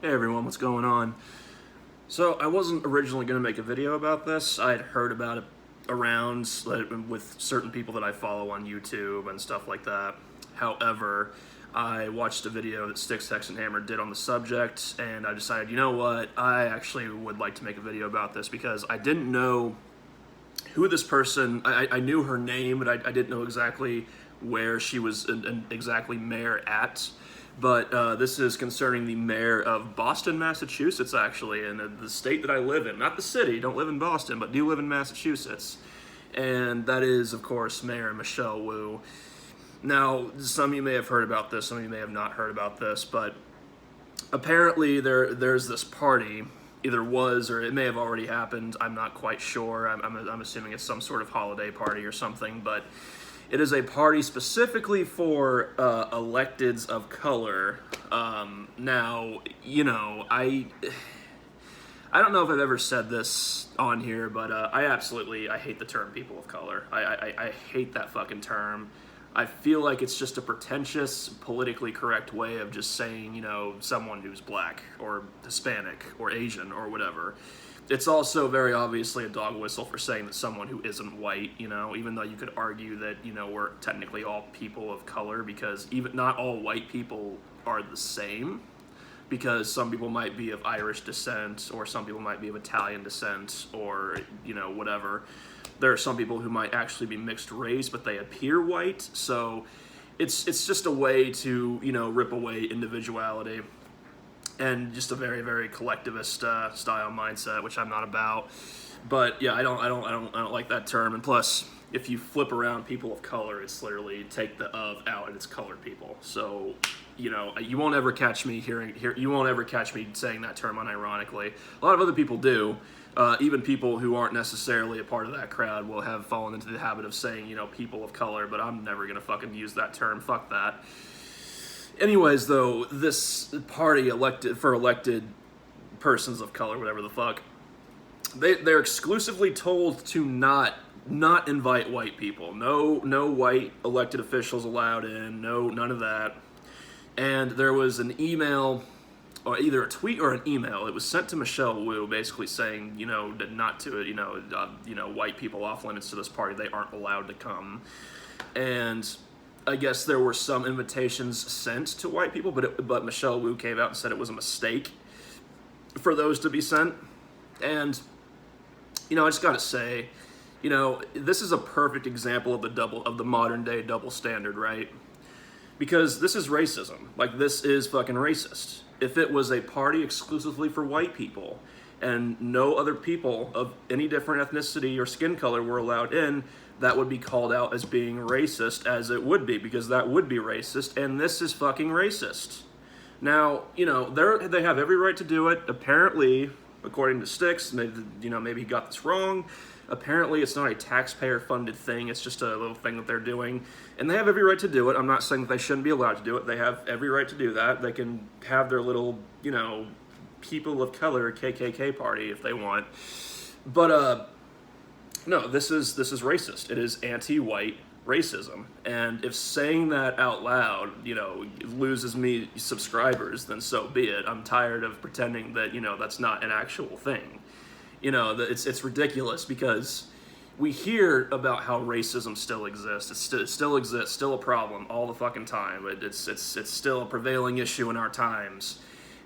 Hey everyone, what's going on? So I wasn't originally going to make a video about this. I had heard about it around with certain people that I follow on YouTube and stuff like that. However, I watched a video that Sticks, Hex, and Hammer did on the subject, and I decided, you know what, I actually would like to make a video about this because I didn't know who this person, I knew her name, but I didn't know exactly where she was exactly mayor at. But this is concerning the mayor of Boston, Massachusetts, actually, and the state that I live in. Not the city, don't live in Boston, but do live in Massachusetts. And that is, of course, Mayor Michelle Wu. Now, some of you may have heard about this, some of you may have not heard about this, but apparently there's this party, either was or it may have already happened, I'm not quite sure. I'm assuming it's some sort of holiday party or something, but it is a party specifically for electeds of color. Now, you know, I don't know if I've ever said this on here, but I hate the term people of color. I hate that fucking term. I feel like it's just a pretentious, politically correct way of just saying, you know, someone who's black or Hispanic or Asian or whatever. It's also very obviously a dog whistle for saying that someone who isn't white, you know, even though you could argue that, you know, we're technically all people of color because even not all white people are the same, because some people might be of Irish descent or some people might be of Italian descent or, you know, whatever. There are some people who might actually be mixed race, but they appear white. So it's just a way to, you know, rip away individuality and just a very, very collectivist style mindset, which I'm not about. But yeah, I don't like that term. And plus, if you flip around people of color, it's literally take the of out and it's colored people. So, you know, you won't ever catch me you won't ever catch me saying that term unironically. A lot of other people do. Even people who aren't necessarily a part of that crowd will have fallen into the habit of saying, you know, people of color, but I'm never gonna fucking use that term. Fuck that. Anyways, though, this party elected persons of color, whatever the fuck, they're exclusively told to not invite white people. No white elected officials allowed in. No, none of that. And there was an email, or either a tweet or an email. It was sent to Michelle Wu, basically saying, you know, not to, you know, white people off limits to this party. They aren't allowed to come. And I guess there were some invitations sent to white people, but Michelle Wu came out and said it was a mistake for those to be sent. And, you know, I just gotta say, you know, this is a perfect example of the modern day double standard, right? Because this is racism. Like, this is fucking racist. If it was a party exclusively for white people and no other people of any different ethnicity or skin color were allowed in, that would be called out as being racist, as it would be, because that would be racist, and this is fucking racist. Now, you know, they have every right to do it. Apparently, according to Sticks, maybe he got this wrong. Apparently, it's not a taxpayer-funded thing. It's just a little thing that they're doing. And they have every right to do it. I'm not saying that they shouldn't be allowed to do it. They have every right to do that. They can have their little, you know, people of color KKK party if they want. But, no, this is racist. It is anti-white racism. And if saying that out loud, you know, loses me subscribers, then so be it. I'm tired of pretending that, you know, that's not an actual thing. You know, it's ridiculous because we hear about how racism still exists. It still exists, still a problem all the fucking time. It's still a prevailing issue in our times.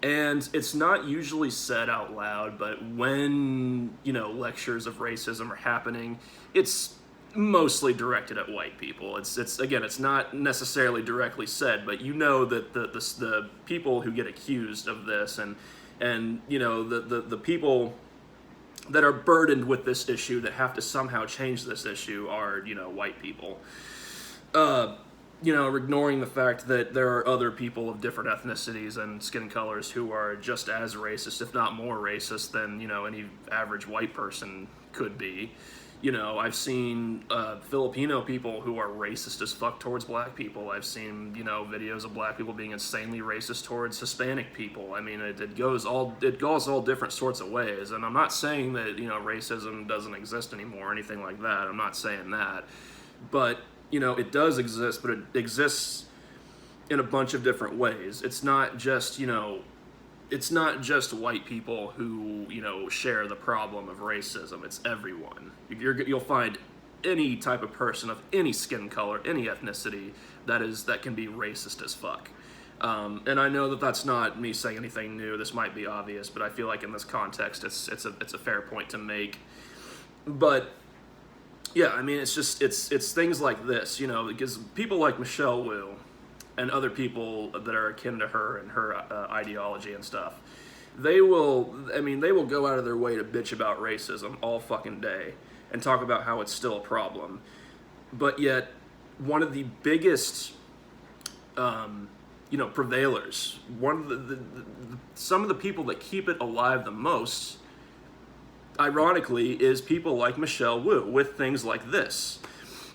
And it's not usually said out loud, but when, you know, lectures of racism are happening, it's mostly directed at white people. It's not necessarily directly said, but you know that the people who get accused of this and you know, the people that are burdened with this issue that have to somehow change this issue are, you know, white people. You know, ignoring the fact that there are other people of different ethnicities and skin colors who are just as racist, if not more racist, than, you know, any average white person could be. You know, I've seen Filipino people who are racist as fuck towards black people. I've seen, you know, videos of black people being insanely racist towards Hispanic people. I mean, it goes all different sorts of ways. And I'm not saying that, you know, racism doesn't exist anymore or anything like that. I'm not saying that. But, you know, it does exist, but it exists in a bunch of different ways. It's not just, you know, it's not just white people who, share the problem of racism. It's everyone. You'll find any type of person of any skin color, any ethnicity that can be racist as fuck. And I know that that's not me saying anything new. This might be obvious, but I feel like in this context, it's a fair point to make. But yeah, I mean, it's things like this, because people like Michelle Wu and other people that are akin to her and her ideology and stuff, they will go out of their way to bitch about racism all fucking day and talk about how it's still a problem. But yet, one of the biggest, prevailers, one of some of the people that keep it alive the most, ironically, is people like Michelle Wu with things like this.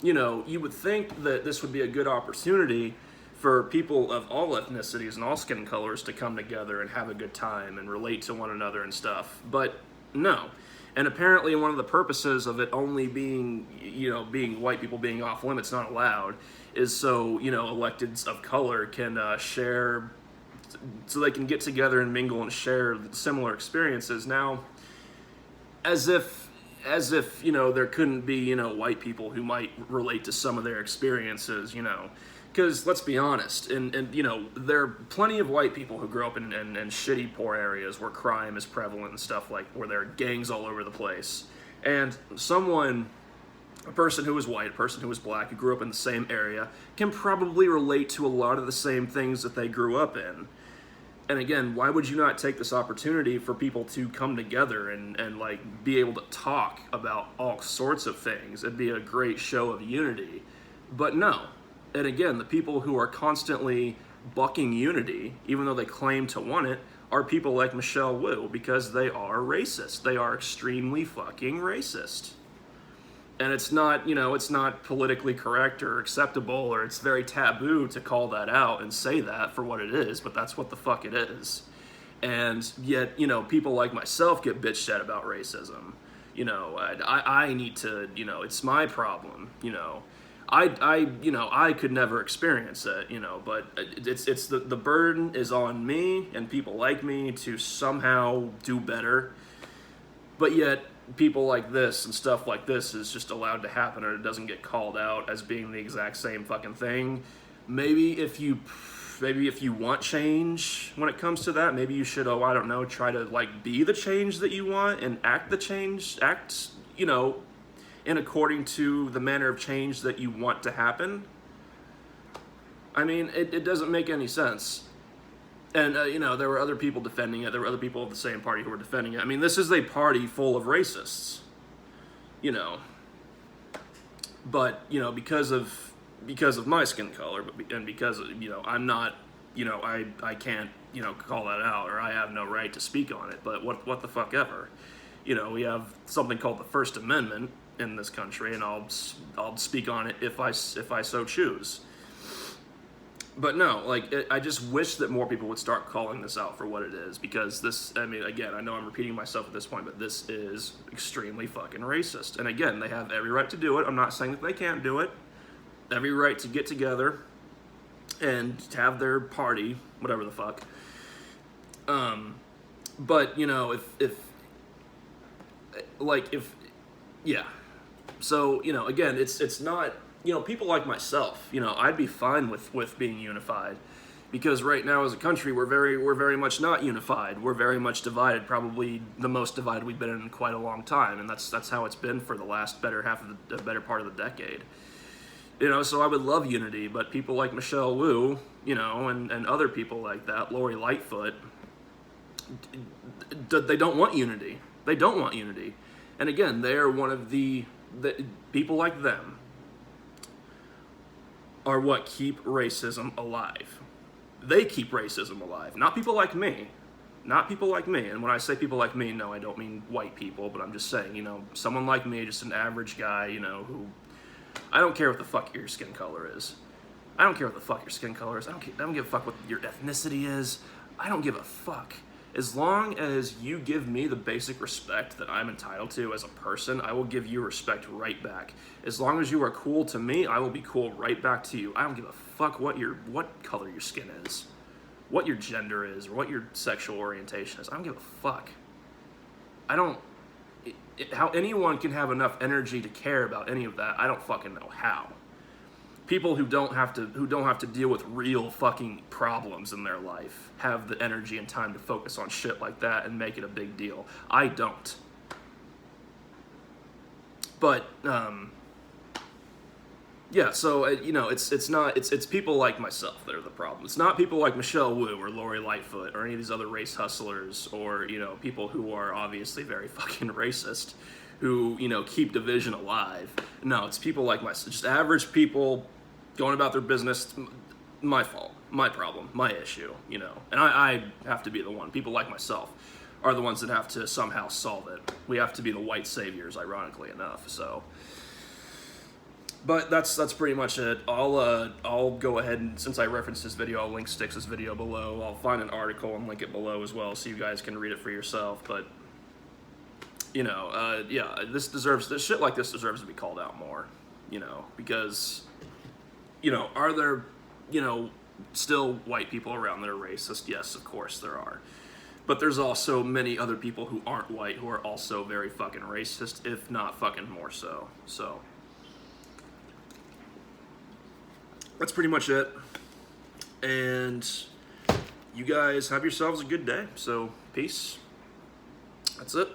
You would think that this would be a good opportunity for people of all ethnicities and all skin colors to come together and have a good time and relate to one another and stuff. But no. And apparently one of the purposes of it only being, being white people being off limits, not allowed, is so, electeds of color can share, so they can get together and mingle and share similar experiences. Now, as if there couldn't be, white people who might relate to some of their experiences, because let's be honest, and there are plenty of white people who grow up in shitty, poor areas where crime is prevalent and stuff, like where there are gangs all over the place. And a person who is white, a person who is black, who grew up in the same area, can probably relate to a lot of the same things that they grew up in. And again, why would you not take this opportunity for people to come together and like be able to talk about all sorts of things? It'd be a great show of unity. But no. And again, the people who are constantly bucking unity, even though they claim to want it, are people like Michelle Wu, because they are racist. They are extremely fucking racist. And it's not, it's not politically correct or acceptable, or it's very taboo to call that out and say that for what it is, but that's what the fuck it is. And yet, people like myself get bitched at about racism. I need to, it's my problem, I could never experience it, but it's the burden is on me and people like me to somehow do better. But yet, people like this and stuff like this is just allowed to happen, or it doesn't get called out as being the exact same fucking thing. Maybe if you want change when it comes to that, maybe you should, try to like be the change that you want and act the change, in according to the manner of change that you want to happen. I mean, it doesn't make any sense. And, there were other people defending it. There were other people of the same party who were defending it. I mean, this is a party full of racists, But, because of my skin color, and because, I'm not, I can't, call that out, or I have no right to speak on it. But what the fuck ever. We have something called the First Amendment in this country, and I'll speak on it if I so choose. But no, I just wish that more people would start calling this out for what it is, because this, again, I know I'm repeating myself at this point, but this is extremely fucking racist. And again, they have every right to do it. I'm not saying that they can't do it. Every right to get together and have their party, whatever the fuck. But, yeah. So, again, it's not, people like myself, I'd be fine with being unified, because right now as a country, we're very much not unified. We're very much divided, probably the most divided we've been in quite a long time. And that's how it's been for the last better part of the decade. So I would love unity, but people like Michelle Wu, and other people like that, Lori Lightfoot, they don't want unity. They don't want unity. And again, they are one of the people like them are what keep racism alive. They keep racism alive, not people like me. Not people like me. And when I say people like me, no, I don't mean white people, but I'm just saying, someone like me, just an average guy, who, I don't care what the fuck your skin color is. I don't care what the fuck your skin color is. I don't give a fuck what your ethnicity is. I don't give a fuck. As long as you give me the basic respect that I'm entitled to as a person, I will give you respect right back. As long as you are cool to me, I will be cool right back to you. I don't give a fuck what color your skin is. what your gender is or what your sexual orientation is. I don't give a fuck. I don't. How anyone can have enough energy to care about any of that, I don't fucking know how. People who don't have to deal with real fucking problems in their life have the energy and time to focus on shit like that and make it a big deal. I don't. But yeah, so it's people like myself that are the problem. It's not people like Michelle Wu or Lori Lightfoot or any of these other race hustlers or people who are obviously very fucking racist, who keep division alive. No, it's people like myself, just average people going about their business. My fault, my problem, my issue. And I have to be the one. People like myself are the ones that have to somehow solve it. We have to be the white saviors, ironically enough. So. But that's pretty much it. I'll go ahead and, since I referenced this video, I'll link Styx's video below. I'll find an article and link it below as well, so you guys can read it for yourself. But yeah, this shit like this deserves to be called out more. Because are there still white people around that are racist? Yes, of course there are. But there's also many other people who aren't white who are also very fucking racist, if not fucking more so. So. That's pretty much it. And you guys have yourselves a good day. So, peace. That's it.